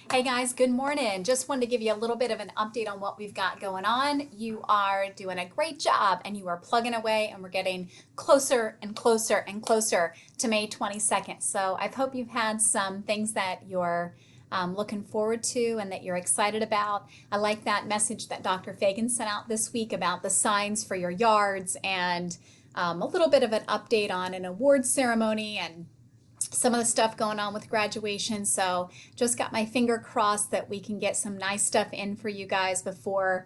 Hey guys, good morning. Just wanted to give you a little bit of an update on what we've got going on. You are doing a great job and you are plugging away, and we're getting closer and closer and closer to May 22nd. So I hope you've had some things that you're looking forward to and that you're excited about. I like that message that Dr. Fagan sent out this week about the signs for your yards, and a little bit of an update on an awards ceremony and some of the stuff going on with graduation. So just got my finger crossed that we can get some nice stuff in for you guys before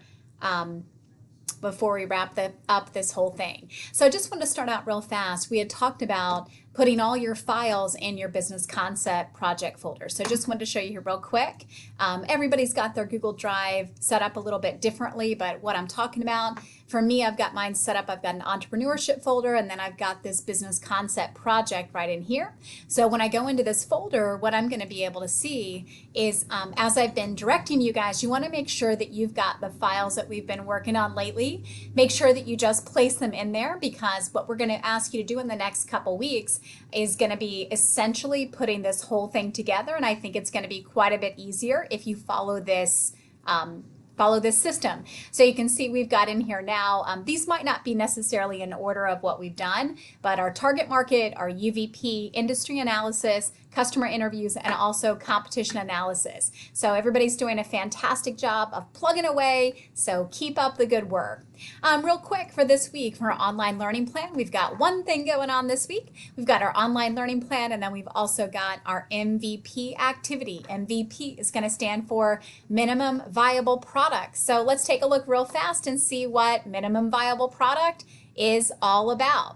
we wrap up this whole thing. So I just want to start out real fast. We had talked about putting all your files in your business concept project folder. So just wanted to show you here real quick. Everybody's got their Google Drive set up a little bit differently, but what I'm talking about, for me, I've got mine set up. I've got an entrepreneurship folder, and then I've got this business concept project right in here. So when I go into this folder, what I'm going to be able to see is, as I've been directing you guys, you want to make sure that you've got the files that we've been working on lately. Make sure that you just place them in there, because what we're going to ask you to do in the next couple weeks is going to be essentially putting this whole thing together. And I think it's going to be quite a bit easier if you follow this system. So you can see we've got in here now, these might not be necessarily in order of what we've done, but our target market, our UVP, industry analysis, customer interviews, and also competition analysis. So everybody's doing a fantastic job of plugging away, so keep up the good work. Real quick for this week, for our online learning plan, we've got one thing going on this week. We've got our online learning plan, and then we've also got our MVP activity. MVP is going to stand for minimum viable product. So let's take a look real fast and see what minimum viable product is all about.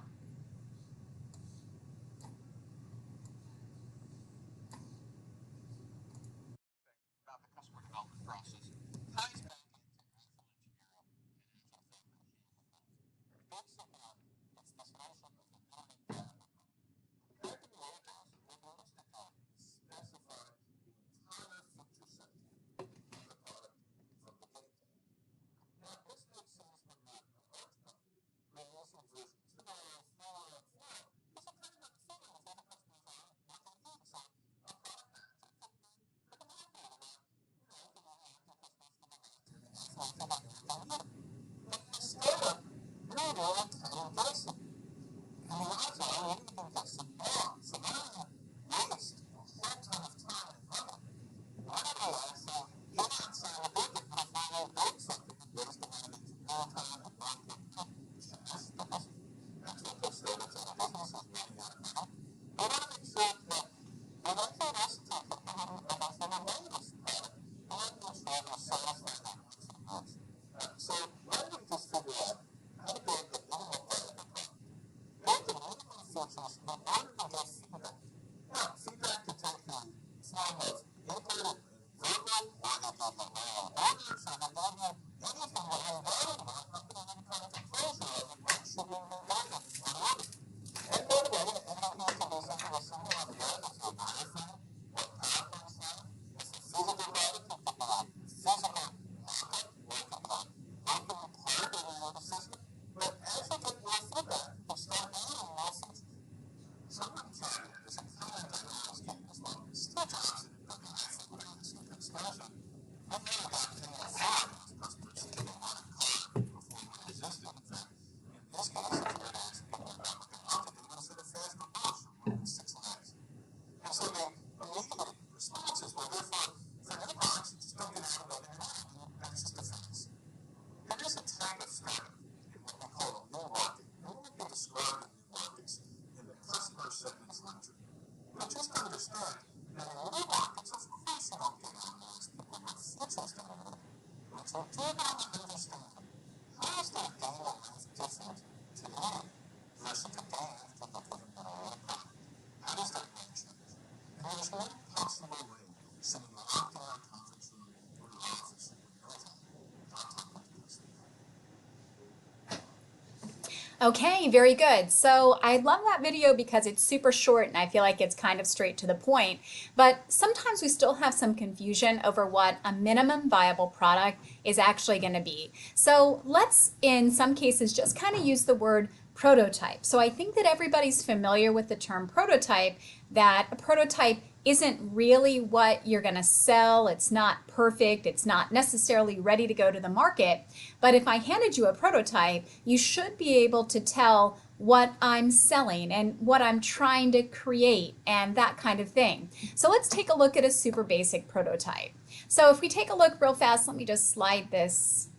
Okay, very good. So I love that video because it's super short and I feel like it's kind of straight to the point. But sometimes we still have some confusion over what a minimum viable product is actually going to be. So let's, in some cases, just kind of use the word prototype. So I think that everybody's familiar with the term prototype, that a prototype isn't really what you're going to sell. It's not perfect. It's not necessarily ready to go to the market. But if I handed you a prototype, you should be able to tell what I'm selling and what I'm trying to create and that kind of thing. So let's take a look at a super basic prototype. So if we take a look real fast, let me just slide this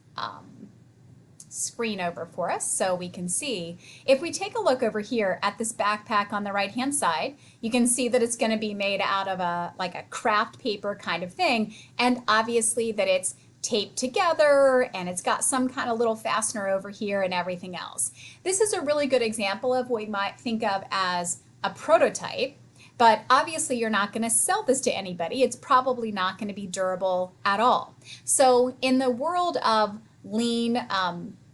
screen over for us so we can see. If we take a look over here at this backpack on the right hand side, you can see that it's going to be made out of like a craft paper kind of thing, and obviously that it's taped together and it's got some kind of little fastener over here and everything else. This is a really good example of what we might think of as a prototype, but obviously you're not going to sell this to anybody. It's probably not going to be durable at all. So in the world of lean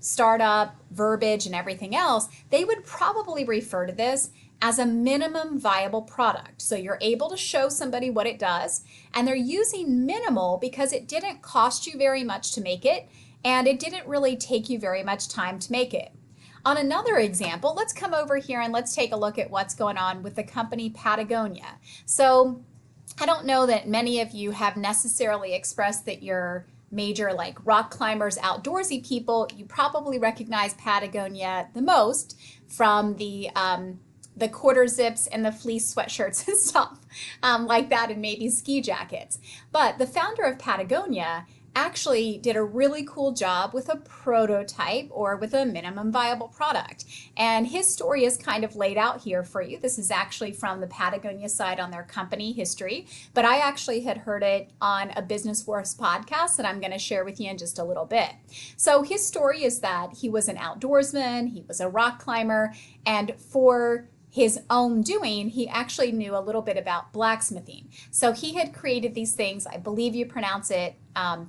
startup verbiage and everything else, they would probably refer to this as a minimum viable product. So you're able to show somebody what it does, and they're using minimal because it didn't cost you very much to make it, and it didn't really take you very much time to make it. On another example, let's come over here and let's take a look at what's going on with the company Patagonia. So I don't know that many of you have necessarily expressed that you're major like rock climbers, outdoorsy people. You probably recognize Patagonia the most from the quarter zips and the fleece sweatshirts and stuff like that, and maybe ski jackets. But the founder of Patagonia actually did a really cool job with a prototype or with a minimum viable product. And his story is kind of laid out here for you. This is actually from the Patagonia side on their company history, but I actually had heard it on a Business Wars podcast that I'm going to share with you in just a little bit. So his story is that he was an outdoorsman, he was a rock climber, and for his own doing, he actually knew a little bit about blacksmithing. So he had created these things, I believe you pronounce it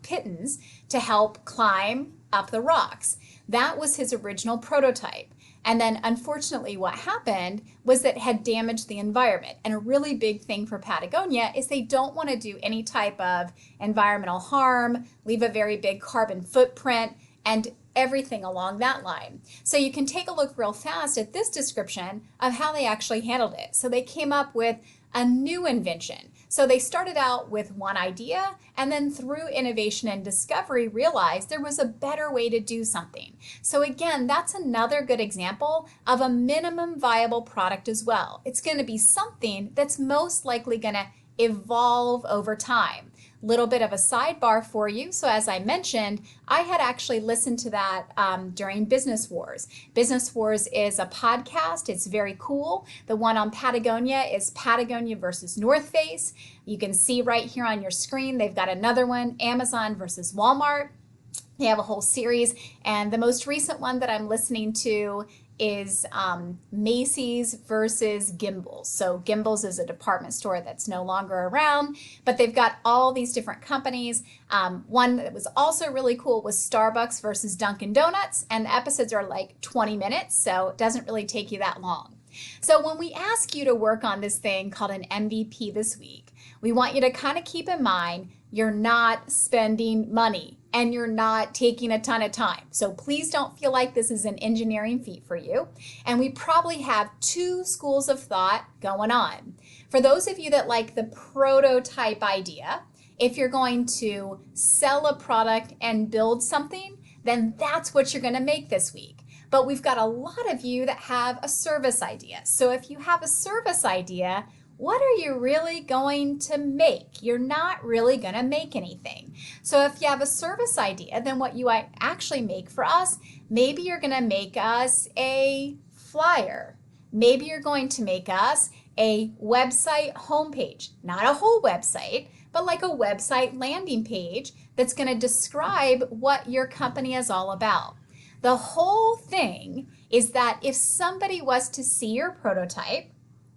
pittons, to help climb up the rocks. That was his original prototype. And then unfortunately what happened was that it had damaged the environment. And a really big thing for Patagonia is they don't want to do any type of environmental harm, leave a very big carbon footprint, and everything along that line. So you can take a look real fast at this description of how they actually handled it. So they came up with a new invention. So they started out with one idea, and then through innovation and discovery realized there was a better way to do something. So again, that's another good example of a minimum viable product as well. It's going to be something that's most likely going to evolve over time. Little bit of a sidebar for you. So as I mentioned, I had actually listened to that during Business Wars. Business Wars is a podcast. It's very cool. The one on Patagonia is Patagonia versus North Face. You can see right here on your screen, they've got another one, Amazon versus Walmart. They have a whole series, and the most recent one that I'm listening to is Macy's versus Gimbels. So Gimbels is a department store that's no longer around, but they've got all these different companies. One that was also really cool was Starbucks versus Dunkin' Donuts, and the episodes are like 20 minutes, so it doesn't really take you that long. So when we ask you to work on this thing called an MVP this week, we want you to kind of keep in mind you're not spending money and you're not taking a ton of time. So please don't feel like this is an engineering feat for you. And we probably have two schools of thought going on. For those of you that like the prototype idea, if you're going to sell a product and build something, then that's what you're going to make this week. But we've got a lot of you that have a service idea. So if you have a service idea, what are you really going to make? You're not really going to make anything. So if you have a service idea, then what you actually make for us, maybe you're going to make us a flyer. Maybe you're going to make us a website homepage, not a whole website, but like a website landing page that's going to describe what your company is all about. The whole thing is that if somebody was to see your prototype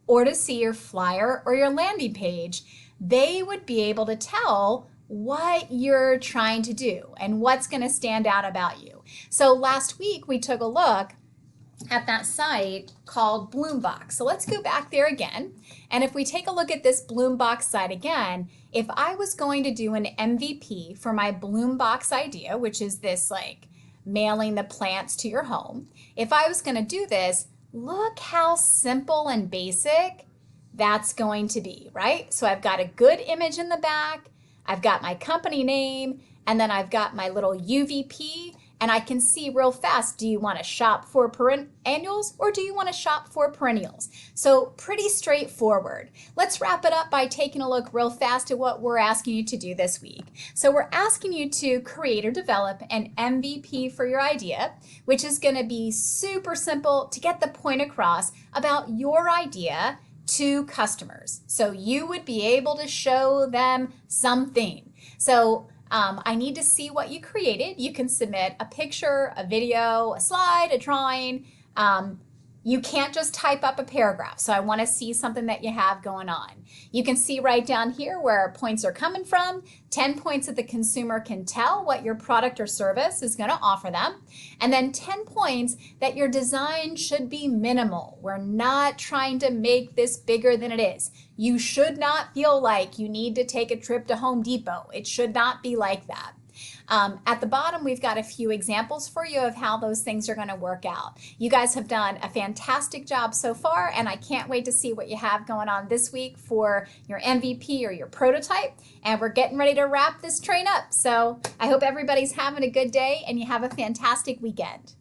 or to see your flyer or your landing page, they would be able to tell what you're trying to do and what's going to stand out about you. So last week we took a look at that site called Bloombox. So let's go back there again. And if we take a look at this Bloombox site again, if I was going to do an MVP for my Bloombox idea, which is this like mailing the plants to your home, if I was going to do this, look how simple and basic that's going to be, right? So I've got a good image in the back, I've got my company name, and then I've got my little UVP, and I can see real fast, do you want to shop for annuals or do you want to shop for perennials? So pretty straightforward. Let's wrap it up by taking a look real fast at what we're asking you to do this week. So we're asking you to create or develop an MVP for your idea, which is going to be super simple to get the point across about your idea to customers. So you would be able to show them something. So I need to see what you created. You can submit a picture, a video, a slide, a drawing. You can't just type up a paragraph. So I want to see something that you have going on. You can see right down here where points are coming from, 10 points that the consumer can tell what your product or service is going to offer them, and then 10 points that your design should be minimal. We're not trying to make this bigger than it is. You should not feel like you need to take a trip to Home Depot. It should not be like that. At the bottom, we've got a few examples for you of how those things are going to work out. You guys have done a fantastic job so far, and I can't wait to see what you have going on this week for your MVP or your prototype. And we're getting ready to wrap this train up. So I hope everybody's having a good day and you have a fantastic weekend.